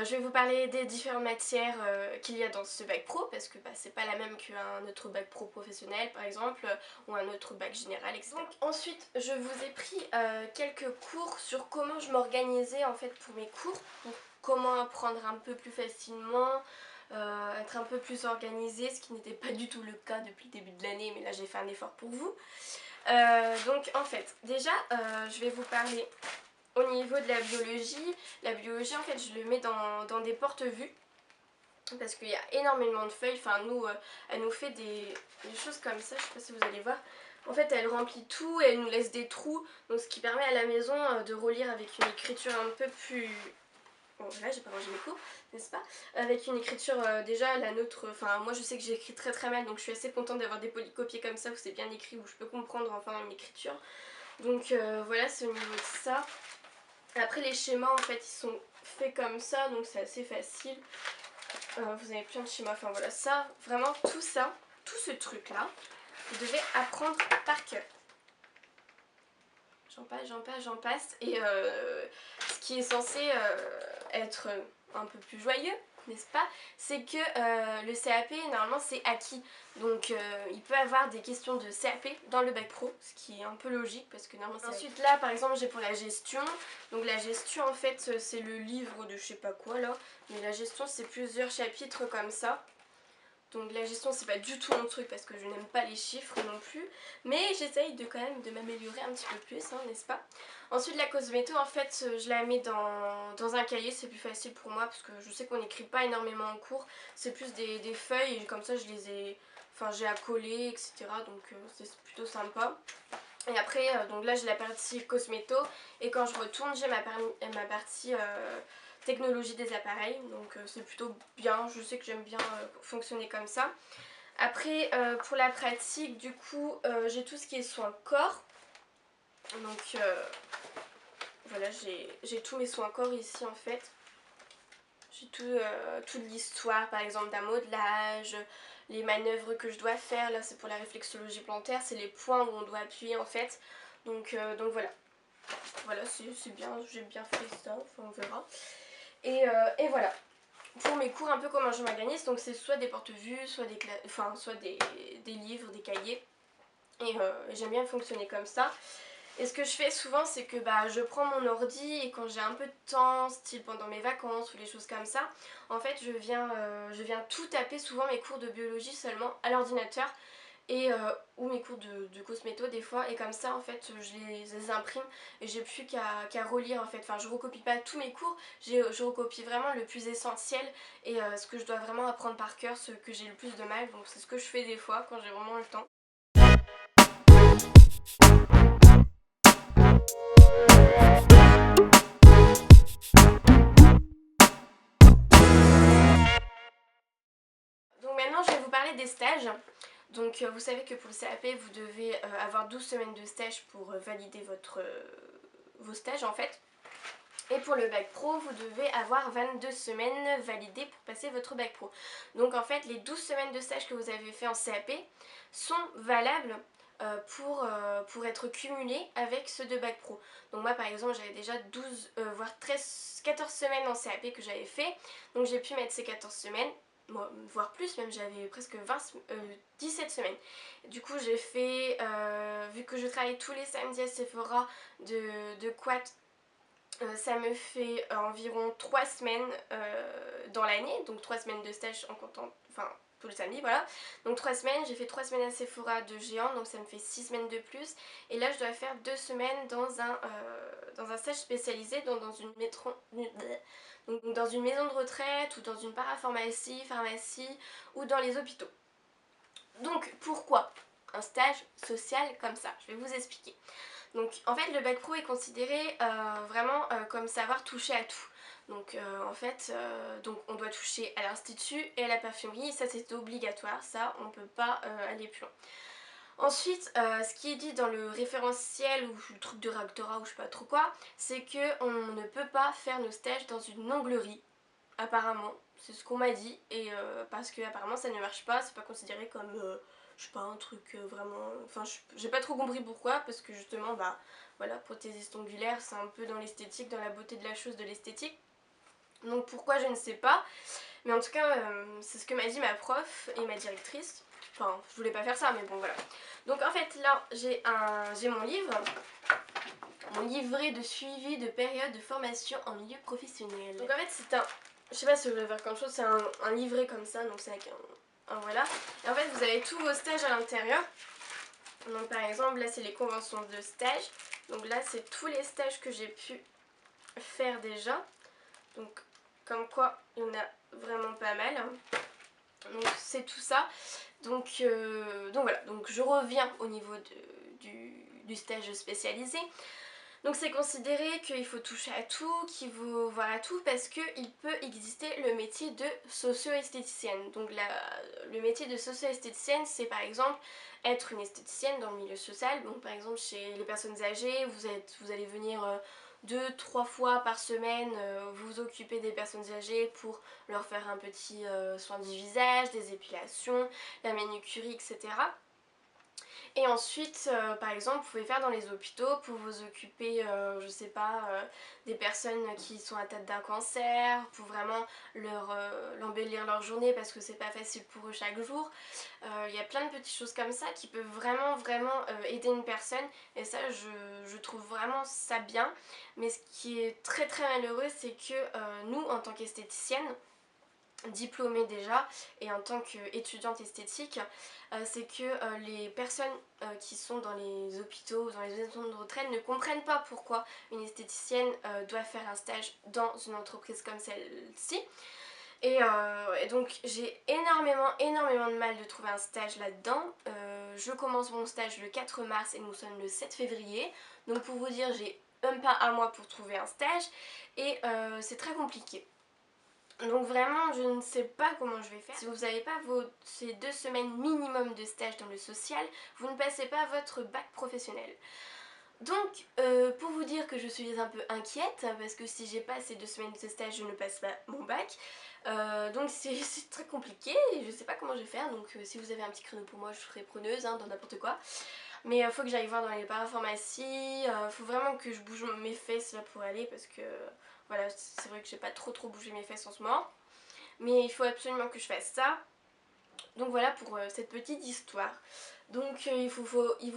je vais vous parler des différentes matières qu'il y a dans ce bac pro parce que c'est pas la même qu'un autre bac pro professionnel par exemple ou un autre bac général, etc. Donc ensuite je vous ai pris quelques cours sur comment je m'organisais en fait pour mes cours, pour comment apprendre un peu plus facilement, être un peu plus organisée, ce qui n'était pas du tout le cas depuis le début de l'année, mais là j'ai fait un effort pour vous. Donc en fait déjà je vais vous parler au niveau de la biologie. La biologie en fait je le mets dans des porte-vues parce qu'il y a énormément de feuilles. Enfin nous, elle nous fait des choses comme ça, je sais pas si vous allez voir. En fait elle remplit tout et elle nous laisse des trous, donc ce qui permet à la maison de relire avec une écriture un peu plus... Bon là j'ai pas rangé mes cours, n'est-ce pas? Avec une écriture déjà la nôtre, enfin moi je sais que j'écris très très mal, donc je suis assez contente d'avoir des polycopiés comme ça où c'est bien écrit, où je peux comprendre enfin une écriture. Donc voilà, c'est au niveau de ça. Après les schémas en fait ils sont faits comme ça, donc c'est assez facile. Vous avez plein de schémas, enfin voilà, ça, vraiment tout ça, tout ce truc là, vous devez apprendre par cœur. J'en passe, j'en passe, j'en passe. Et ce qui est censé être un peu plus joyeux, n'est-ce pas? C'est que le CAP, normalement, c'est acquis. Donc, il peut y avoir des questions de CAP dans le bac pro, ce qui est un peu logique parce que normalement, c'est ensuite, là, par exemple, j'ai pour la gestion. Donc, la gestion, en fait, c'est le livre de je sais pas quoi, là. Mais la gestion, c'est plusieurs chapitres comme ça. Donc la gestion c'est pas du tout mon truc parce que je n'aime pas les chiffres non plus. Mais j'essaye de quand même de m'améliorer un petit peu plus, hein, n'est-ce pas? Ensuite la cosméto en fait je la mets dans un cahier, c'est plus facile pour moi parce que je sais qu'on n'écrit pas énormément en cours. C'est plus des feuilles et comme ça je les ai... Enfin j'ai à coller etc. Donc c'est plutôt sympa. Et après donc là j'ai la partie cosméto et quand je retourne j'ai ma partie... technologie des appareils, donc c'est plutôt bien, je sais que j'aime bien fonctionner comme ça. Après pour la pratique du coup j'ai tout ce qui est soins corps, donc voilà j'ai tous mes soins corps ici en fait. J'ai toute l'histoire par exemple d'un modelage, les manœuvres que je dois faire, là c'est pour la réflexologie plantaire, c'est les points où on doit appuyer en fait, donc voilà. Voilà c'est bien, j'ai bien fait ça, enfin on verra. Et voilà. Pour mes cours, un peu comment je m'organise, donc c'est soit des porte-vues, soit des livres, des cahiers. Et j'aime bien fonctionner comme ça. Et ce que je fais souvent, c'est que je prends mon ordi et quand j'ai un peu de temps, style pendant mes vacances ou les choses comme ça, en fait je viens tout taper, souvent mes cours de biologie seulement, à l'ordinateur et ou mes cours de cosméto des fois, et comme ça en fait je les imprime et j'ai plus qu'à relire en fait. Enfin je recopie pas tous mes cours, je recopie vraiment le plus essentiel et ce que je dois vraiment apprendre par cœur, ce que j'ai le plus de mal, donc c'est ce que je fais des fois quand j'ai vraiment le temps. Donc maintenant je vais vous parler des stages. Donc vous savez que pour le CAP vous devez avoir 12 semaines de stage pour valider vos stages en fait. Et pour le bac pro, vous devez avoir 22 semaines validées pour passer votre bac pro. Donc en fait, les 12 semaines de stage que vous avez fait en CAP sont valables pour être cumulées avec ceux de bac pro. Donc moi par exemple, j'avais déjà 12, voire 14 semaines en CAP que j'avais fait. Donc j'ai pu mettre ces 14 semaines, voire plus, même j'avais presque 17 semaines. Du coup j'ai fait, vu que je travaille tous les samedis à Sephora de Quat, ça me fait environ 3 semaines dans l'année, donc 3 semaines de stage en comptant, enfin tout le samedi, voilà. Donc 3 semaines, j'ai fait 3 semaines à Sephora de géant, donc ça me fait 6 semaines de plus. Et là je dois faire 2 semaines dans un stage spécialisé, donc dans une maison de retraite ou dans une parapharmacie, pharmacie ou dans les hôpitaux. Donc pourquoi un stage social comme ça? Je vais vous expliquer. Donc en fait le bac pro est considéré vraiment comme savoir toucher à tout. Donc en fait donc on doit toucher à l'institut et à la parfumerie, ça c'est obligatoire, ça on peut pas aller plus loin. Ensuite ce qui est dit dans le référentiel ou le truc de rectorat ou je sais pas trop quoi, c'est que on ne peut pas faire nos stages dans une onglerie, apparemment, c'est ce qu'on m'a dit, et parce que apparemment ça ne marche pas, c'est pas considéré comme je sais pas, un truc vraiment... Enfin, j'ai pas trop compris pourquoi, parce que justement, voilà, prothésiste ongulaire, c'est un peu dans l'esthétique, dans la beauté de la chose, de l'esthétique. Donc pourquoi je ne sais pas, mais en tout cas c'est ce que m'a dit ma prof et ma directrice. Enfin je voulais pas faire ça mais bon voilà. Donc en fait là j'ai mon livre, mon livret de suivi de période de formation en milieu professionnel. Donc en fait c'est un, je sais pas si je vais faire comme chose, c'est un livret comme ça, donc c'est avec un voilà. Et en fait vous avez tous vos stages à l'intérieur. Donc par exemple là c'est les conventions de stage, donc là c'est tous les stages que j'ai pu faire déjà. Donc comme quoi il y en a vraiment pas mal. Donc c'est tout ça. Donc voilà, donc je reviens au niveau du stage spécialisé. Donc c'est considéré qu'il faut toucher à tout, qu'il faut voir à tout parce qu'il peut exister le métier de socio-esthéticienne. Donc le métier de socio-esthéticienne c'est par exemple être une esthéticienne dans le milieu social. Donc par exemple chez les personnes âgées, vous allez venir 2-3 fois par semaine vous occuper des personnes âgées pour leur faire un petit soin du visage, des épilations, la manucurie, etc. Et ensuite, par exemple, vous pouvez faire dans les hôpitaux pour vous occuper, je sais pas, des personnes qui sont atteintes d'un cancer, pour vraiment l'embellir leur journée parce que c'est pas facile pour eux chaque jour. Il y a plein de petites choses comme ça qui peuvent vraiment aider une personne et ça, je trouve vraiment ça bien. Mais ce qui est très malheureux, c'est que nous, en tant qu'esthéticienne, diplômée déjà et en tant qu'étudiante esthétique, c'est que les personnes qui sont dans les hôpitaux ou dans les maisons de retraite ne comprennent pas pourquoi une esthéticienne doit faire un stage dans une entreprise comme celle-ci. Et donc j'ai énormément de mal de trouver un stage là-dedans. Je commence mon stage le 4 mars et nous sommes le 7 février. Donc pour vous dire, j'ai même pas un mois pour trouver un stage et c'est très compliqué. Donc vraiment je ne sais pas comment je vais faire. Si vous n'avez pas ces 2 semaines minimum de stage dans le social, vous ne passez pas votre bac professionnel. Donc pour vous dire que je suis un peu inquiète parce que si j'ai pas ces 2 semaines de stage je ne passe pas mon bac. Donc c'est très compliqué et je sais pas comment je vais faire. Donc si vous avez un petit créneau pour moi je serai preneuse dans n'importe quoi. Mais il faut que j'aille voir dans les parapharmacies, faut vraiment que je bouge mes fesses là pour aller parce que voilà, c'est vrai que j'ai pas trop bougé mes fesses en ce moment. Mais il faut absolument que je fasse ça. Donc voilà pour cette petite histoire. Donc il vous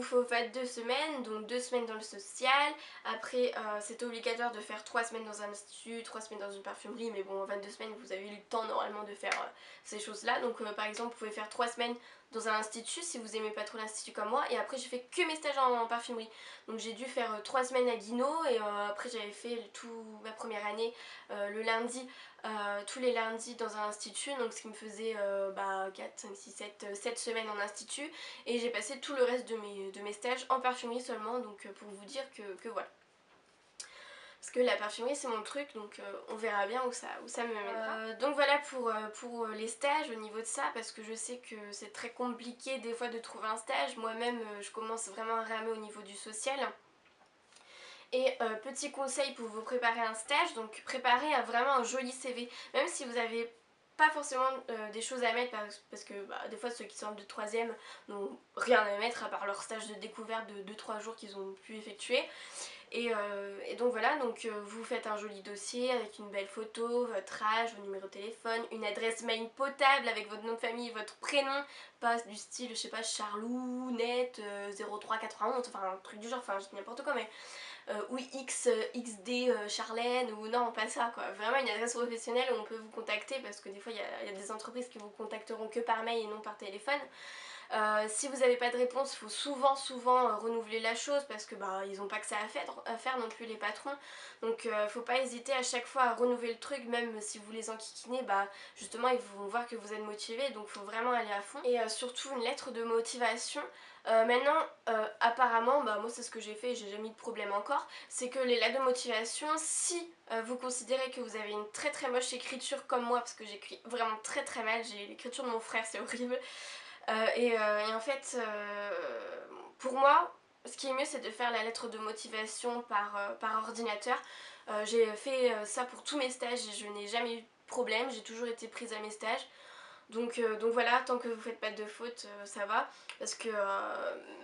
faut faire 2 semaines, donc 2 semaines dans le social. Après c'est obligatoire de faire 3 semaines dans un institut, 3 semaines dans une parfumerie. Mais bon, en 22 semaines vous avez eu le temps normalement de faire ces choses là. Donc par exemple vous pouvez faire 3 semaines dans un institut si vous aimez pas trop l'institut comme moi. Et après j'ai fait que mes stages en parfumerie. Donc j'ai dû faire 3 semaines à Guinaud. Et après j'avais fait tout ma première année le lundi. Tous les lundis dans un institut, donc ce qui me faisait 4, 5, 6, 7 semaines en institut et j'ai passé tout le reste de mes stages en parfumerie seulement, donc pour vous dire que voilà. Parce que la parfumerie c'est mon truc, donc on verra bien où ça me mènera. Donc voilà pour les stages au niveau de ça, parce que je sais que c'est très compliqué des fois de trouver un stage. Moi-même je commence vraiment à ramer au niveau du social. Et petit conseil pour vous préparer un stage, donc préparez vraiment un joli CV, même si vous avez pas forcément des choses à mettre parce que des fois ceux qui sortent de 3ème n'ont rien à mettre à part leur stage de découverte de 2-3 jours qu'ils ont pu effectuer. Et donc voilà, donc vous faites un joli dossier avec une belle photo, votre âge, votre numéro de téléphone, une adresse mail potable avec votre nom de famille, votre prénom, pas du style, je sais pas, Charlou, net, 0391, enfin un truc du genre, enfin je dis n'importe quoi, mais ou XD Charlène, ou non, pas ça quoi. Vraiment une adresse professionnelle où on peut vous contacter parce que des fois il y a des entreprises qui vous contacteront que par mail et non par téléphone. Si vous n'avez pas de réponse, il faut souvent renouveler la chose parce que ils n'ont pas que ça à faire non plus les patrons. Donc faut pas hésiter à chaque fois à renouveler le truc, même si vous les enquiquinez, justement ils vont voir que vous êtes motivé, donc faut vraiment aller à fond. Et surtout une lettre de motivation. Maintenant apparemment, moi c'est ce que j'ai fait et j'ai jamais eu de problème encore, c'est que les lettres de motivation, si vous considérez que vous avez une très moche écriture comme moi, parce que j'écris vraiment très mal, j'ai l'écriture de mon frère, c'est horrible. Et en fait, pour moi, ce qui est mieux, c'est de faire la lettre de motivation par ordinateur. J'ai fait ça pour tous mes stages et je n'ai jamais eu de problème, j'ai toujours été prise à mes stages. Donc voilà, tant que vous faites pas de fautes, ça va. Parce que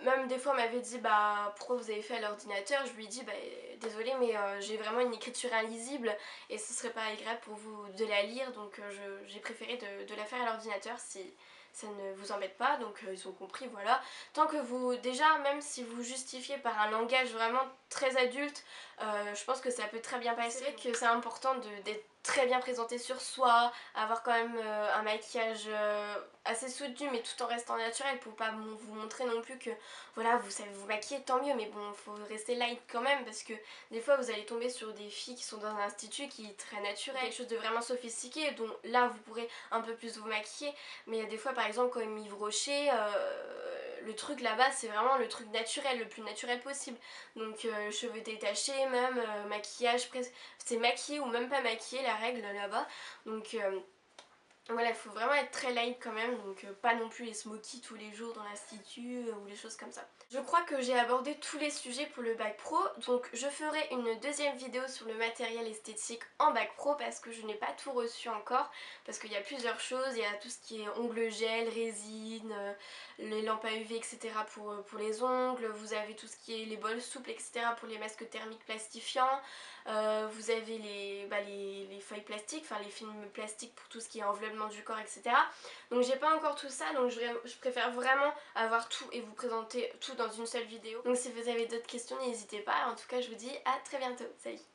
même des fois on m'avait dit bah pourquoi vous avez fait à l'ordinateur, je lui ai dit bah désolée mais j'ai vraiment une écriture illisible et ce serait pas agréable pour vous de la lire, donc j'ai préféré de la faire à l'ordinateur si ça ne vous embête pas. Donc ils ont compris, voilà. Tant que vous, déjà même si vous justifiez par un langage vraiment très adulte, je pense que ça peut très bien passer. C'est vrai que c'est important d'être très bien présenté sur soi, avoir quand même un maquillage assez soutenu mais tout en restant naturel pour pas vous montrer non plus que voilà vous savez vous maquiller, tant mieux, mais bon faut rester light quand même parce que des fois vous allez tomber sur des filles qui sont dans un institut qui est très naturel, quelque chose de vraiment sophistiqué, donc là vous pourrez un peu plus vous maquiller, mais il y a des fois par exemple comme Yves Rocher, le truc là-bas c'est vraiment le truc naturel, le plus naturel possible, donc cheveux détachés même, maquillage presque, c'est maquillé ou même pas maquillé la règle là-bas, donc voilà, il faut vraiment être très light quand même, donc pas non plus les smokies tous les jours dans l'institut ou les choses comme ça. Je crois que j'ai abordé tous les sujets pour le bac pro, donc je ferai une deuxième vidéo sur le matériel esthétique en bac pro parce que je n'ai pas tout reçu encore, parce qu'il y a plusieurs choses, il y a tout ce qui est ongles gel, résine, les lampes à UV etc. pour les ongles, vous avez tout ce qui est les bols souples etc. pour les masques thermiques plastifiants, vous avez les feuilles plastiques, enfin les films plastiques pour tout ce qui est enveloppement du corps etc. Donc j'ai pas encore tout ça, donc je préfère vraiment avoir tout et vous présenter tout dans une seule vidéo. Donc si vous avez d'autres questions n'hésitez pas, en tout cas je vous dis à très bientôt, salut.